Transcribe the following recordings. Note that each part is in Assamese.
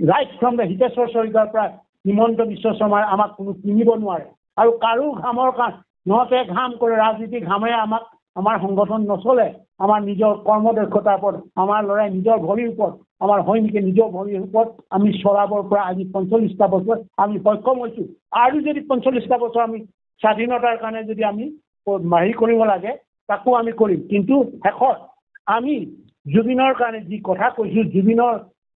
ৰাইট ফ্ৰম দ্য হিতেশ্বৰ শইকীয়াৰ পৰা হিমন্ত বিশ্ব শৰ্মাই আমাক কোনো কিনিব নোৱাৰে আৰু কাৰো ঘামৰ নহতে ঘাম কৰে ৰাজনীতি ঘামে আমাক আমাৰ সংগঠন নচলে আমাৰ নিজৰ কৰ্মদক্ষতাৰ ওপৰত আমাৰ ল'ৰাই নিজৰ ভৰিৰ ওপৰত আমাৰ সৈনিকে নিজৰ ভৰিৰ ওপৰত আমি চলাবৰ পৰা আজি ৪৫টা বছৰ আমি সক্ষম হৈছোঁ আৰু যদি ৪৫টা বছৰ আমি স্বাধীনতাৰ কাৰণে যদি আমি হেৰি কৰিব লাগে তাকো আমি কৰিম কিন্তু শেষত আমি জুবিনৰ কাৰণে যি কথা কৈছোঁ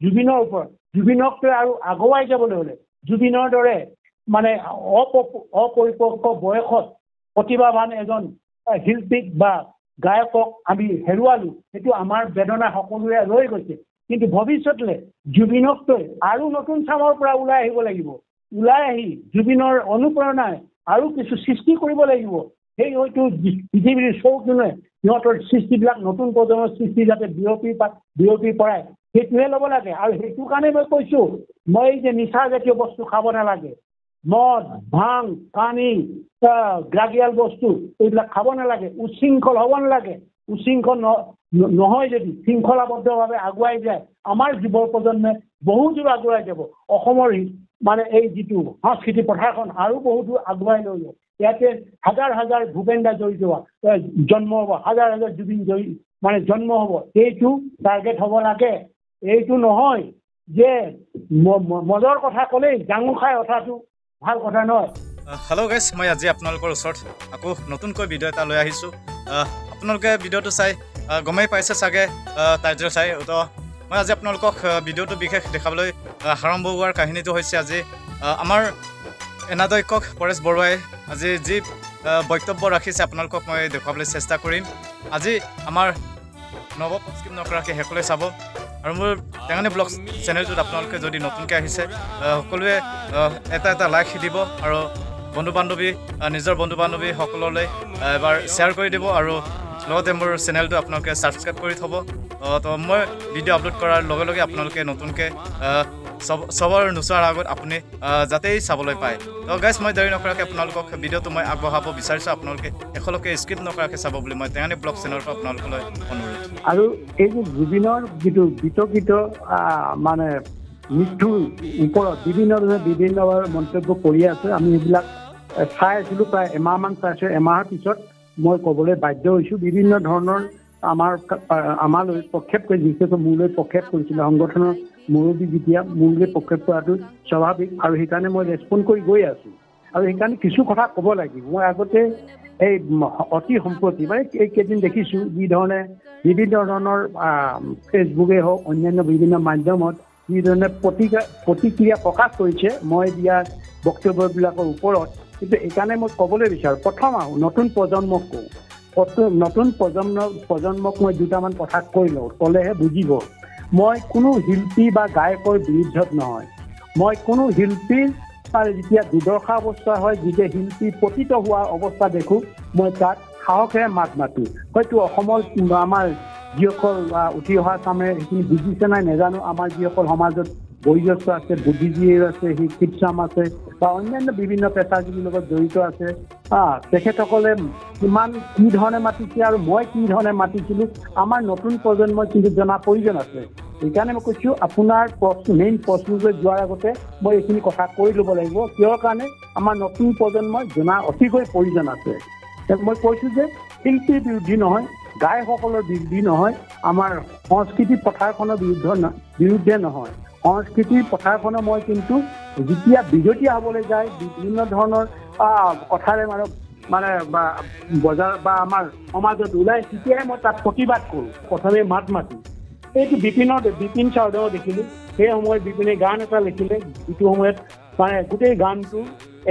জুবিনৰ ওপৰত জুবিনকটো আৰু আগুৱাই যাবলৈ হ'লে জুবিনৰ দৰে মানে অপৰিপক্ক বয়সত প্ৰতিভাৱান এজন শিল্পীক বা গায়কক আমি হেৰুৱালোঁ সেইটো আমাৰ বেদনা সকলোৰে ৰৈ গৈছে কিন্তু ভৱিষ্যতলৈ জুবিনককৈ আৰু নতুন চামৰ পৰা ওলাই আহিব লাগিব ওলাই আহি জুবিনৰ অনুপ্ৰেৰণাই আৰু কিছু সৃষ্টি কৰিব লাগিব সেই হয়তো পৃথিৱীৰ চৌকোনে সিহঁতৰ সৃষ্টিবিলাক নতুন প্ৰজন্মৰ সৃষ্টি যাতে বিৰতিৰ পৰাই সেইটোহে ল'ব লাগে আৰু সেইটো কাৰণে মই কৈছোঁ মই যে নিচা জাতীয় বস্তু খাব নালাগে মদ ভাং পানী গ্ৰাগিয়াল বস্তু এইবিলাক খাব নালাগে উশৃংখল হ'ব নালাগে উশৃংখল নহয় যদি শৃংখলাবদ্ধভাৱে আগুৱাই যায় আমাৰ যুৱ প্ৰজন্মে বহু দূৰ আগুৱাই যাব অসমৰ মানে এই যিটো সংস্কৃতি পথাৰখন আৰু বহু দূৰ আগুৱাই লৈ যাব ইয়াতে হাজাৰ হাজাৰ ভূপেন দা জড়িত জন্ম হ'ব হাজাৰ হাজাৰ জুবিন মানে জন্ম হ'ব এইটো টাৰ্গেট হ'ব লাগে এইটো নহয় যে মদৰ কথা ক'লেই জাঙু খাই কথাটো ভাল কথা নহয় হেল্ল' গাইজ মই আজি আপোনালোকৰ ওচৰত আকৌ নতুনকৈ ভিডিঅ' এটা লৈ আহিছোঁ আপোনালোকে ভিডিঅ'টো চাই গমেই পাইছে চাগে টাইটেল চাই তো মই আজি আপোনালোকক ভিডিঅ'টো বিশেষ দেখাবলৈ আৰম্ভ হোৱাৰ কাহিনীটো হৈছে আজি আমাৰ এনাদক্ষক পৰেশ বৰুৱাই আজি যি বক্তব্য ৰাখিছে আপোনালোকক মই দেখুৱাবলৈ চেষ্টা কৰিম আজি আমাৰ নৱপ্ৰস্কিপ নকৰাকৈ শেষলৈ চাব আৰু মোৰ টেঙানী ব্লগ চেনেলটোত আপোনালোকে যদি নতুনকৈ আহিছে সকলোৱে এটা লাইক দিব আৰু বন্ধু বান্ধৱী নিজৰ বন্ধু বান্ধৱী সকললৈ এবাৰ শ্বেয়াৰ কৰি দিব আৰু লগতে মোৰ চেনেলটো আপোনালোকে ছাবস্ক্ৰাইব কৰি থ'ব তো মই ভিডিঅ' আপলোড কৰাৰ লগে লগে আপোনালোকে নতুনকৈ চবৰ নোচোৱাৰ আগত আপুনি যাতেই চাবলৈ পায় তো গাইজ মই দেৰি নকৰাকৈ আপোনালোকক ভিডিঅ'টো মই আগবঢ়াব বিচাৰিছোঁ আপোনালোকে শেষলৈকে স্কিপ নকৰাকৈ চাব বুলি মই টেঙানী ব্লগ চেনেলৰ পৰা আপোনালোকলৈ অনুৰোধ আৰু এই যে জুবিনৰ যিটো বিতৰ্কিত মানে মৃত্যুৰ ওপৰত বিভিন্ন মন্তব্য কৰি আছে আমি সেইবিলাক চাই আছিলোঁ প্ৰায় এমাহমান চাইছোঁ এমাহৰ পিছত মই ক'বলৈ বাধ্য হৈছোঁ বিভিন্ন ধৰণৰ আমালৈ প্ৰক্ষেপ কৰি বিশেষকৈ মোলৈ প্ৰক্ষেপ কৰিছিলে সংগঠনৰ মুৰব্বী যেতিয়া মোলৈ প্ৰক্ষেপ কৰাটো স্বাভাৱিক আৰু সেইকাৰণে মই ৰেছপণ্ড কৰি গৈ আছোঁ আৰু সেইকাৰণে কিছু কথা ক'ব লাগিব মই আগতে এই অতি সম্প্ৰতি মানে এইকেইদিন দেখিছোঁ যিধৰণে বিভিন্ন ধৰণৰ ফেচবুকে হওক অন্যান্য বিভিন্ন মাধ্যমত যিধৰণে প্ৰতিক্ৰিয়া প্ৰকাশ কৰিছে মই দিয়া বক্তব্যবিলাকৰ ওপৰত কিন্তু এইকাৰণে মই ক'বলৈ বিচাৰোঁ প্ৰথম নতুন প্ৰজন্মক কওঁ নতুন প্ৰজন্মক মই দুটামান কথা কৈ লওঁ ক'লেহে বুজিব মই কোনো শিল্পী বা গায়কৰ বিৰুদ্ধত নহয় মই কোনো শিল্পীৰ যেতিয়া দুৰ্দশা অৱস্থা হয় যেতিয়া শিল্পী পতিত হোৱা অৱস্থা দেখোঁ মই তাক সাহসেৰে মাত মাতোঁ হয়তো অসমৰ আমাৰ যিসকল উঠি অহা চামে সেইখিনি বুজিছে নাই নাজানো আমাৰ যিসকল সমাজত বয়োজ্যেষ্ঠ আছে বুদ্ধিজীৱী আছে শিক্ষিত চাম আছে বা অন্যান্য বিভিন্ন পেছাজীৱীৰ লগত জড়িত আছে তেখেতসকলে কিমান কি ধৰণে মাতিছে আৰু মই কি ধৰণে মাতিছিলোঁ আমাৰ নতুন প্ৰজন্মই কিন্তু জনা প্ৰয়োজন আছে সেইকাৰণে মই কৈছোঁ আপোনাৰ মেইন প্ৰশ্নলৈ যোৱাৰ আগতে মই এইখিনি কথা কৈ ল'ব লাগিব কিহৰ কাৰণে আমাৰ নতুন প্ৰজন্মই জনা অতিকৈ প্ৰয়োজন আছে মই কৈছোঁ যে শিল্পীৰ বিৰোধী নহয় গায়কসকলৰ বিৰোধী নহয় আমাৰ সংস্কৃতি পথাৰখনৰ বিৰুদ্ধে নহয় সংস্কৃতিৰ পথাৰখনৰ মই কিন্তু যেতিয়া বিজতীয়া হ'বলৈ যায় বিভিন্ন ধৰণৰ কথাৰে মানে বজাৰ বা আমাৰ সমাজত ওলাই তেতিয়াই মই তাত প্ৰতিবাদ কৰোঁ প্ৰথমে মাত মাতি এইটো বিপিন চাওডাঙক দেখিলোঁ সেই সময়ত বিপিনে গান এটা লিখিলে যিটো সময়ত মানে গোটেই গানটো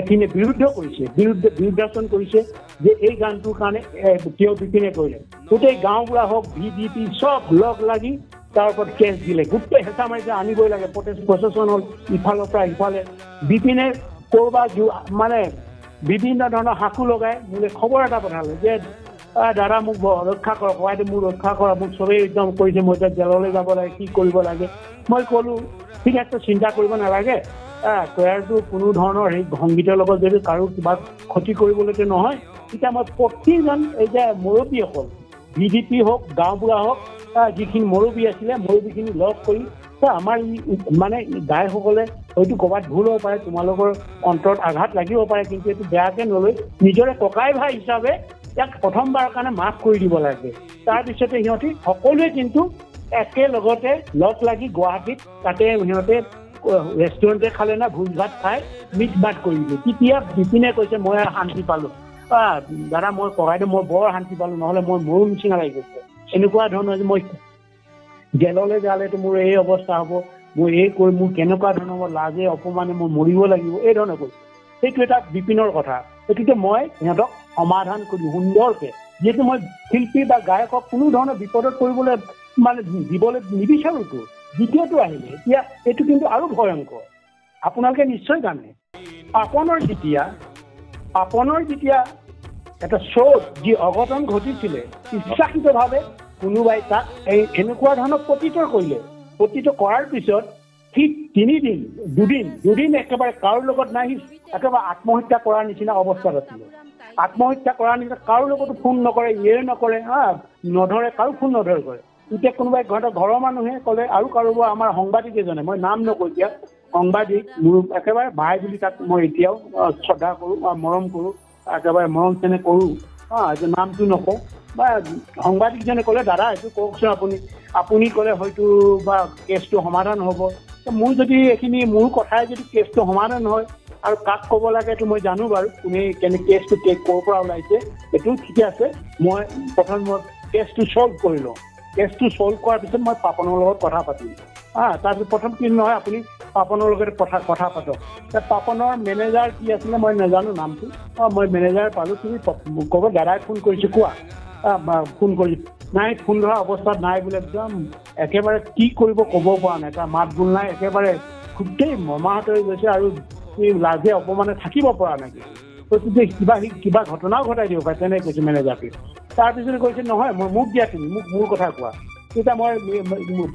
এখিনিয়ে বিৰুদ্ধাচৰণ কৰিছে যে এই গানটোৰ কাৰণে তেওঁ বিপিনে কৰিলে গোটেই গাঁওবুঢ়া হওক VDP চব লগ লাগি তাৰ ওপৰত কেছ দিলে গোটেই হেঁচা মাৰিছে আনিবই লাগে প্ৰচেছন হ'ল ইফালৰ পৰা ইফালে বিপিনে ক'ৰবাত মানে বিভিন্ন ধৰণৰ সাঁকো লগাই মোলৈ খবৰ এটা পঠালে যে দাদা মোক ৰক্ষা কৰক বাইদেউ মোক ৰক্ষা কৰক মোক চবেই একদম কৰিছে মই এতিয়া জেললৈ যাব লাগে কি কৰিব লাগে মই ক'লোঁ ঠিক আছে চিন্তা কৰিব নালাগে তৈয়াৰটো কোনো ধৰণৰ সেই সংগীতৰ লগত যদি কাৰো কিবা ক্ষতি কৰিবলৈকে নহয় তেতিয়া মই প্ৰতিজন এই যে মুৰব্বীসকল VDP হওক গাঁওবুঢ়া হওক যিখিনি মুৰব্বী আছিলে মুৰব্বীখিনি লগ কৰি আমাৰ মানে দাইসকলে হয়তো ক'ৰবাত ভুল হ'ব পাৰে, তোমালোকৰ অন্তৰত আঘাত লাগিব পাৰে, কিন্তু এইটো বেয়াকৈ নলৈ নিজৰে ককাই ভাই হিচাপে ইয়াক প্ৰথমবাৰৰ কাৰণে মাফ কৰি দিব লাগে। তাৰপিছতে সিহঁতি সকলোৱে কিন্তু একেলগতে লগ লাগি গুৱাহাটীত তাতে সিহঁতে ৰেষ্টুৰেণ্টে খালে না ভোজ ভাত খাই মিট মাত কৰিলে। তেতিয়া বিপিনে কৈছে মই শান্তি পালোঁ, দাদা মই ককাইদেউ মই বৰ শান্তি পালোঁ, নহ'লে মই মৰো নিচিনা লাগি গৈছে। এনেকুৱা ধৰণৰ যে মই জেললৈ যালেতো মোৰ এই অৱস্থা হ'ব, মই এই কৰি মোৰ কেনেকুৱা ধৰণৰ মই লাজে অপমানে মই মৰিব লাগিব, এই ধৰণে কৈছে। সেইটো এটা বিপিনৰ কথা। গতিকে মই সিহঁতক সমাধান কৰি সুন্দৰকৈ, যিহেতু মই শিল্পী বা গায়কক কোনো ধৰণৰ বিপদত পৰিবলৈ মানে দিবলৈ নিবিচাৰোঁতো। দ্বিতীয়টো আহিলে এতিয়া এইটো কিন্তু আৰু ভয়ংকৰ, আপোনালোকে নিশ্চয় জানে পাপনৰ যেতিয়া এটা শ্ব'ত যি অঘটন ঘটিছিলে, ইচ্ছাকৃতভাৱে কোনোবাই তাক এনেকুৱা ধৰণৰ প্ৰতিতৰ কৰিলে। প্ৰতিটো কৰাৰ পিছত ঠিক দুদিন একেবাৰে কাৰো লগত নাই, একেবাৰে আত্মহত্যা কৰাৰ নিচিনা অৱস্থাত আছিলে। আত্মহত্যা কৰাৰ নিচিনা কাৰো লগতো ফোন নকৰে, নকৰে, নধৰে, কাৰো ফোন নধৰে কৰে। এতিয়া কোনোবাই ঘৰৰ মানুহে ক'লে আৰু কাৰোবাৰ আমাৰ সাংবাদিক এজনে, মই নাম নকওঁ এতিয়া, সাংবাদিক মোৰ একেবাৰে ভাই বুলি তাক মই এতিয়াও শ্ৰদ্ধা কৰোঁ, মৰম কৰোঁ, একেবাৰে মৰম চেনেহ কৰোঁ, নামটো নকওঁ। বা সাংবাদিকজনে ক'লে দাদা এইটো কওকচোন আপুনি ক'লে হয়তো বা কেছটো সমাধান হ'ব। মোৰ যদি এইখিনি মোৰ কথাই যদি কেছটো সমাধান হয় আৰু কাক ক'ব লাগে এইটো মই জানো বাৰু, কোনে কেছটো ক'ৰ পৰা ওলাইছে, এইটো ঠিকে আছে। মই কেছটো ছল্ভ কৰি লওঁ। কেছটো ছল্ভ কৰাৰ পিছত মই পাপনৰ লগত কথা পাতিম। তাৰপিছত প্ৰথম কি নহয় আপুনি পাপনৰ লগত কথা পাতক। পাপনৰ মেনেজাৰ কি আছিলে মই নাজানো নামটো, মই মেনেজাৰ পালোঁ। তুমি ক'ব দাদাই ফোন কৰিছে, কোৱা। ফোন কৰি নাই, ফোন ধৰা অৱস্থাত নাই বোলে, একদম একেবাৰে কি কৰিব ক'ব পৰা নাই, তাৰ মাত বোল নাই, একেবাৰে গোটেই মমাহত হৈ গৈছে আৰু লাজে অপমানে থাকিব পৰা নাই। গতিকে কিবা ঘটনাও ঘটাই দিব পাৰে, তেনেকৈ কৈছে মেনেজাৰটোৱে। তাৰপিছত কৈছে নহয় মোক দিয়া, তুমি মোৰ কথা কোৱা। তেতিয়া মই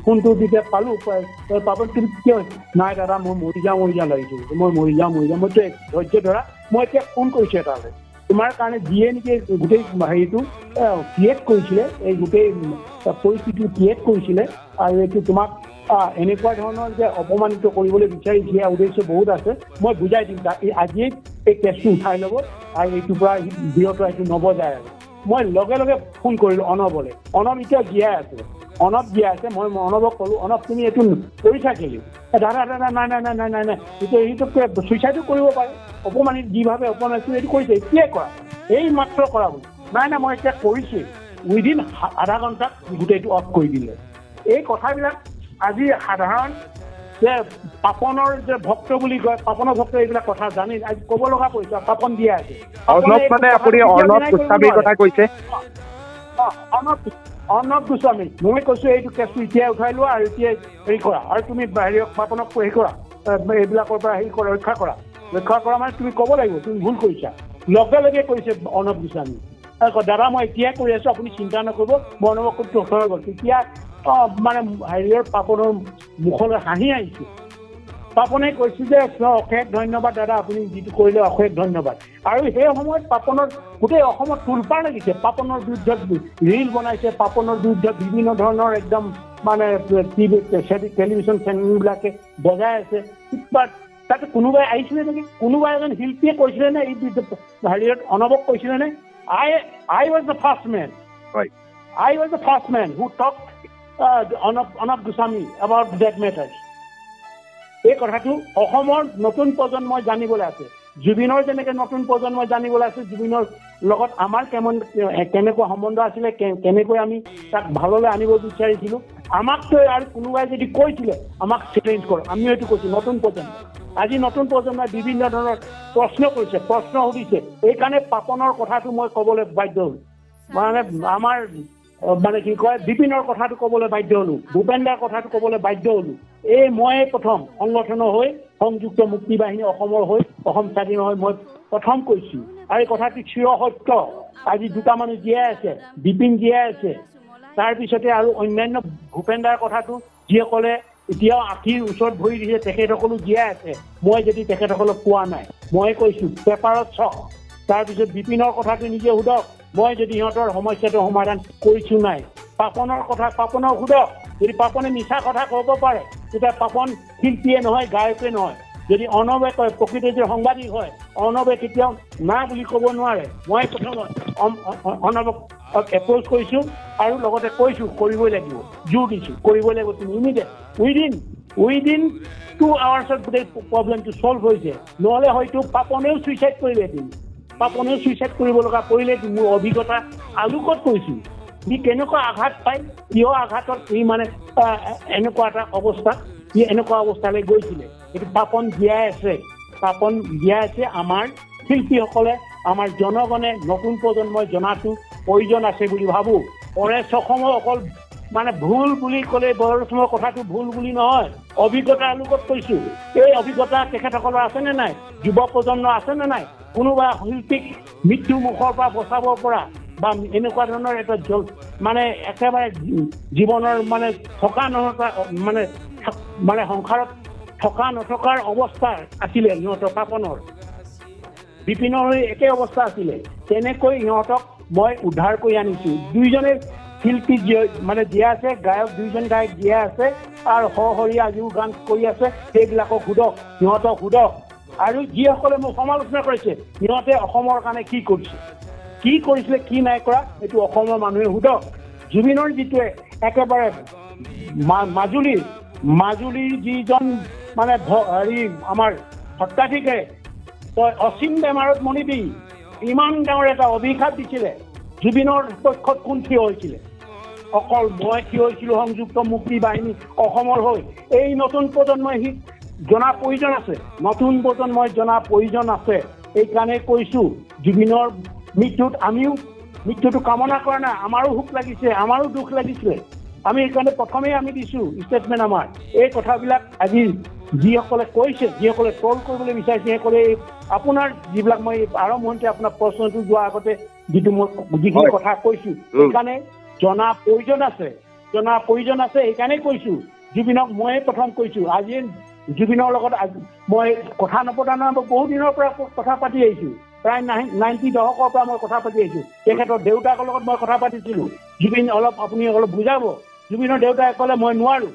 ফোনটো যেতিয়া পালোঁ, পাপন তুমি কিয় নাই দাদা মই মৰি যাওঁ লাগিছিল, মই মৰি যাওঁ মইতো ধৈৰ্য ধৰা, মই এতিয়া ফোন কৰিছোঁ এটালৈ তোমাৰ কাৰণে, যিয়ে নেকি গোটেই হেৰিটো ক্ৰিয়েট কৰিছিলে, এই গোটেই পৰিস্থিতিটো ক্ৰিয়েট কৰিছিলে, আৰু এইটো তোমাক এনেকুৱা ধৰণৰ যে অপমানিত কৰিবলৈ বিচাৰিছে, উদ্দেশ্য বহুত আছে, মই বুজাই দিম। আজিয়ে এই কেছটো উঠাই ল'ব আৰু এইটোৰ পৰা বিৰত এইটো নবজায় আৰু। মই লগে লগে ফোন কৰিলোঁ অনৱলৈ। অনৱ এতিয়া জীয়াই আছে, মই অনৱক ক'লোঁ, অনৱ তুমি এইটো কৰি থাকিলি দাদা নাই এইটো চুইচাইডো কৰিব পাৰে, অপমানিত যিভাৱে অপমানিত এইটো কৰিছে, এতিয়াই কৰা, এই মাত্ৰ কৰা বুলি। নাই মই এতিয়া কৰিছোঁৱেই, উইদিন আধা ঘণ্টাত গোটেইটো অফ কৰি দিলে। এই কথাবিলাক আজি সাধাৰণ যে পাপনৰ যে ভক্ত বুলি কয়, পাপনৰ ভক্ত এইবিলাক কথা জানি আজি ক'ব লগা পৰিছে। পাপন দিয়া আছে অৰ্ণৱ গোস্বামী, মই কৈছোঁ এইটো কেছটো এতিয়াই উঠাই লোৱা আৰু এতিয়াই হেৰি কৰা, আৰু তুমি পাপনক হেৰি কৰা, এইবিলাকৰ পৰা ৰক্ষা কৰা মানে তুমি ক'ব লাগিব তুমি ভুল কৰিছা। লগে লগে কৈছে অৰ্ণৱ গোস্বামী, দাদা মই এতিয়াই কৰি আছোঁ, আপুনি চিন্তা নকৰিব, মই অৰ্ণৱক খুব ওচৰ গ'ল। তেতিয়া মানে হেৰিয়ৰ পাপনৰ মুখলৈ হাঁহি আহিছে। পাপনে কৈছে যে অশেষ ধন্যবাদ দাদা, আপুনি যিটো কৰিলে অশেষ ধন্যবাদ। আৰু সেই সময়ত পাপনৰ গোটেই অসমত তোলপাৰ লাগিছে, পাপনৰ বিৰুদ্ধত ৰিল বনাইছে, পাপনৰ বিৰুদ্ধত বিভিন্ন ধৰণৰ একদম মানে টেলিভিশ্যন চেনেলবিলাকে বজাই আছে। তাতে কোনোবাই আহিছিলে নেকি, কোনোবা এজন শিল্পীয়ে কৈছিলে নে এই হেৰিয়ত অনৱক কৈছিলে নে I was the first man. Right. I was the first man who talked Arnab Goswami about that matter. এই কথাটো অসমৰ নতুন প্ৰজন্মই জানিবলৈ আছে। জুবিনৰ যেনেকৈ নতুন প্ৰজন্মই জানিবলৈ আছে, জুবিনৰ লগত আমাৰ কেনেকুৱা সম্বন্ধ আছিলে, কেনেকৈ আমি তাক ভাললৈ আনিব বিচাৰিছিলোঁ, আমাকতো আৰু কোনোবাই যদি কৈছিলে আমাক চেলেঞ্জ কৰ, আমিও এইটো কৈছোঁ নতুন প্ৰজন্ম। আজি নতুন প্ৰজন্মই বিভিন্ন ধৰণৰ প্ৰশ্ন কৰিছে, প্ৰশ্ন সুধিছে, এইকাৰণে পাপনৰ কথাটো মই ক'বলৈ বাধ্য হ'লোঁ। মানে আমাৰ মানে কি কয় বিপিনৰ কথাটো ক'বলৈ বাধ্য হ'লোঁ, ভূপেন্দাৰ কথাটো ক'বলৈ বাধ্য হ'লোঁ। মই প্ৰথম সংগঠনৰ হৈ সংযুক্ত মুক্তি বাহিনী অসমৰ হৈ অসম স্বাধীন হৈ মই প্ৰথম কৈছোঁ, আৰু এই কথাটো চিৰ সত্য। আজি দুটা মানুহ জীয়াই আছে, বিপিন জীয়াই আছে, তাৰপিছতে আৰু অন্যান্য ভূপেন্দাৰ কথাটো যিসকলে এতিয়াও আঁঠিৰ ওচৰত ভৰি দিছে তেখেতসকলো জীয়াই আছে। মই যদি তেখেতসকলক কোৱা নাই, মই কৈছোঁ পেপাৰত চাওক। তাৰপিছত বিপিনৰ কথাটো নিজে সোধক, মই যদি সিহঁতৰ সমস্যাটো সমাধান কৰিছোঁ নাই। পাপনৰ কথা পাপনক সোধক, যদি পাপনে মিছা কথা ক'ব পাৰে তেতিয়া পাপন শিল্পীয়ে নহয়, গায়কে নহয়। যদি অৰ্ণৱে কয়, প্ৰকৃত যদি সাংবাদিক হয়, অৰ্ণৱে কেতিয়াও না বুলি ক'ব নোৱাৰে। মই প্ৰথমত অৰ্ণৱক এপ্ৰ'চ কৰিছোঁ আৰু লগতে কৈছোঁ কৰিবই লাগিব, জোৰ দিছোঁ কৰিবই লাগিব। তুমি ইমিডিয়েট উইদিন 2 আৱাৰ্ছত গোটেই প্ৰব্লেমটো ছল্ভ হৈছে। নহ'লে হয়তো পাপনেও ছুইচাইড কৰিলে। পাপনেও ছুইচাইড কৰিব লগা পৰিলে। মোৰ অভিজ্ঞতা আলোকত কৈছোঁ। সি কেনেকুৱা আঘাত পায়, কিয় আঘাতত সি মানে এনেকুৱা এটা অৱস্থাত সি এনেকুৱা অৱস্থালৈ গৈছিলে। এইটো পাপন জীয়াই আছে। পাপন জীয়াই আছে। আমাৰ শিল্পীসকলে, আমাৰ জনগণে, নতুন প্ৰজন্মই জনাটো প্ৰয়োজন আছে বুলি ভাবোঁ। পৰেশ অসমৰ অকল মানে ভুল বুলি ক'লে বৰষুণৰ কথাটো ভুল বুলি নহয়, অভিজ্ঞতা আলোকত কৈছোঁ। এই অভিজ্ঞতা তেখেতসকলৰ আছেনে নাই? যুৱ প্ৰজন্ম আছেনে নাই? কোনোবা শিল্পীক মৃত্যু মুখৰ পৰা বচাব পৰা বা এনেকুৱা ধৰণৰ এটা মানে একেবাৰে জীৱনৰ মানে থকা নথকা মানে সংসাৰত থকা নথকাৰ অৱস্থা আছিলে সিহঁতৰ পাপনৰ। বিপিনৰ একে অৱস্থা আছিলে। তেনেকৈ সিহঁতক মই উদ্ধাৰ কৰি আনিছোঁ। দুইজনে শিল্পী মানে জীয়াই আছে, গায়ক দুইজন গায়ক জীয়াই আছে আৰু সৰহৰীয়া আজিও গান কৰি আছে। সেইবিলাকক সোধক, সিহঁতক সোধক। আৰু যিসকলে মোক সমালোচনা কৰিছে, সিহঁতে অসমৰ কাৰণে কি কৰিছে, কি কৰিছিলে, কি নাই কৰা, এইটো অসমৰ মানুহে সোধক। জুবিনৰ যিটোৱে একেবাৰে মাজুলীৰ যিজন মানে হেৰি আমাৰ সত্ৰাধিকাৰে তই অসীম বেমাৰত মৰিবি, ইমান ডাঙৰ এটা অভিশাপ দিছিলে। জুবিনৰ পক্ষত কোন থিয় হৈছিলে? অকল মই থিয় হৈছিলোঁ সংযুক্ত মুক্তি বাহিনী অসমৰ হৈ। এই নতুন প্ৰজন্মই সি জনা প্ৰয়োজন আছে। নতুন প্ৰজন্মই জনা প্ৰয়োজন আছে। এইকাৰণে কৈছোঁ, জুবিনৰ মৃত্যুত আমিও মৃত্যুটো কামনা কৰা নাই। আমাৰো সুখ লাগিছে, আমাৰো দুখ লাগিছিলে। আমি সেইকাৰণে প্ৰথমেই আমি দিছোঁ ষ্টেটমেণ্ট আমাৰ। এই কথাবিলাক আজি যিসকলে কৈছে, যিসকলে ট্ৰল কৰিবলৈ বিচাৰিছে, সেইসকলে আপোনাৰ যিবিলাক মই আৰম্ভণিতে আপোনাৰ প্ৰশ্নটো যোৱাৰ আগতে যিখিনি কথা কৈছোঁ, সেইকাৰণে জনা প্ৰয়োজন আছে। সেইকাৰণেই কৈছোঁ জুবিনক ময়ে প্ৰথম কৈছোঁ। আজি জুবিনৰ লগত মই কথা নপতা নহয়, বহু দিনৰ পৰা কথা পাতি আহিছোঁ। প্ৰায় 90 দশকৰ পৰা মই কথা পাতি আহিছোঁ। তেখেতৰ দেউতাকৰ লগত মই কথা পাতিছিলোঁ। জুবিন আপুনি অলপ বুজাব। জুবিনৰ দেউতাই ক'লে মই নোৱাৰোঁ।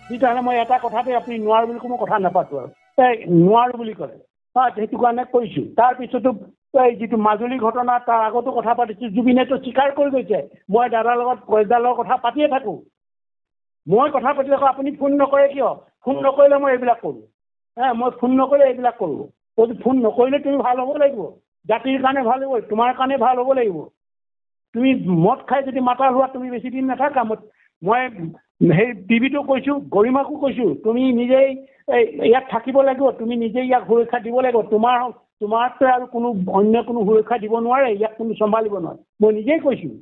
তেতিয়াহ'লে মই এটা কথাতে আপুনি নোৱাৰোঁ বুলি মই কথা নাপাতো আৰু নোৱাৰোঁ বুলি ক'লে। সেইটো কাৰণে কৈছোঁ। তাৰপিছতো এই যিটো মাজুলী ঘটনা, তাৰ আগতো কথা পাতিছোঁ। জুবিনেতো স্বীকাৰ কৰি গৈছে, মই দাদাৰ লগত কলেজদাৰৰ কথা পাতিয়ে থাকোঁ। মই কথা পাতি থাকোঁ, আপুনি ফোন নকৰে কিয়? ফোন নকৰিলে মই এইবিলাক কৰোঁ। মই ফোন নকৰিলে এইবিলাক কৰোঁ। ফোন নকৰিলে তুমি ভাল হ'ব লাগিব। জাতিৰ কাৰণে ভাল হ'ব, তোমাৰ কাৰণে ভাল হ'ব লাগিব। তুমি মদ খাই যদি মাতাল হোৱা, তুমি বেছি দিন নাথাকা। মই সেই টিভিটো কৈছোঁ, গৰিমাকো কৈছোঁ, তুমি নিজেই ইয়াত থাকিব লাগিব। তুমি নিজেই ইয়াক সুৰক্ষা দিব লাগিব। তোমাৰতো আৰু অন্য কোনো সুৰক্ষা দিব নোৱাৰে, ইয়াক কোনো চম্ভালিব নোৱাৰে। মই নিজেই কৈছোঁ।